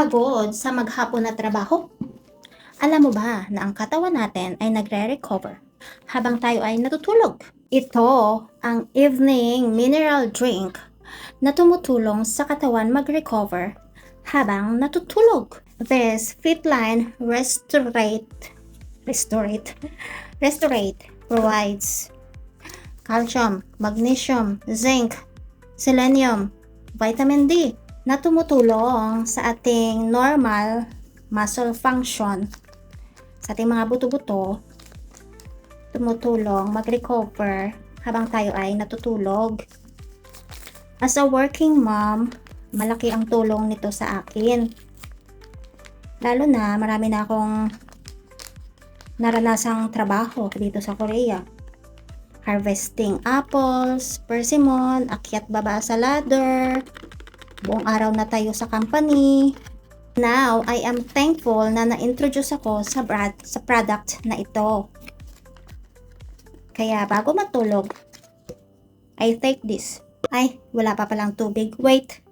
Pagod sa maghapon na trabaho? Alam mo ba na ang katawan natin ay nagre-recover habang tayo ay natutulog? Ito ang evening mineral drink na tumutulong sa katawan mag-recover habang natutulog. This Fitline Restorate provides calcium, magnesium, zinc, selenium, vitamin D na tumutulong sa ating normal muscle function, sa ating mga buto-buto, tumutulong mag-recover habang tayo ay natutulog. As a working mom, malaki ang tulong nito sa akin. Lalo na marami na akong naranasang trabaho dito sa Korea. Harvesting apples, persimmon, akyat baba sa ladder, buong araw na tayo sa company. Now, I am thankful na na-introduce ako sa product na ito. Kaya bago matulog, I take this. Ay, wala pa palang tubig. Wait,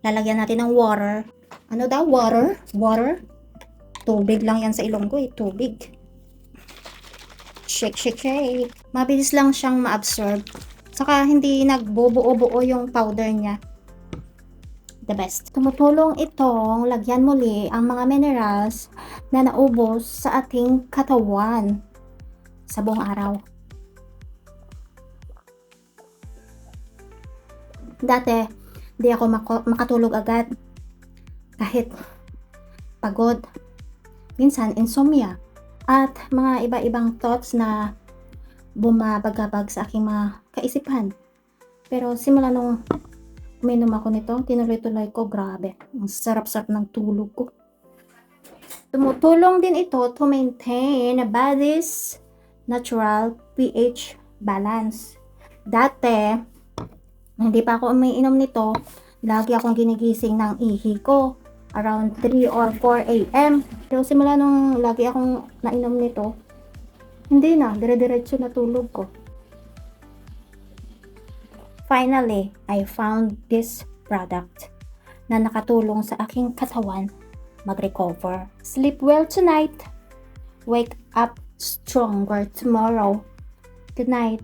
lalagyan natin ng water. Ano daw? Water? Water? Tubig lang yan sa ilong ko eh. Tubig. Shake, shake, shake. Mabilis lang siyang ma-absorb. Saka hindi nagbubuo-buo yung powder niya. The best. Tumutulong itong lagyan muli ang mga minerals na naubos sa ating katawan sa buong araw. Dati, di ako makatulog agad. Kahit pagod. Minsan, insomnia. At mga iba-ibang thoughts na bumabagabag sa aking mga kaisipan. Pero simula nung uminom ako nito, tinuloy-tuloy ko, grabe. Ang sarap-sarap ng tulog ko. Tumutulong din ito to maintain a body's natural pH balance. Dati, hindi pa ako umiinom nito, lagi akong ginigising ng ihi ko around 3 or 4 a.m. Pero simula nung lagi akong nainom nito, hindi na, dire-diretso na tulog ko. Finally, I found this product na nakatulong sa aking katawan mag-recover. Sleep well tonight. Wake up stronger tomorrow. Good night.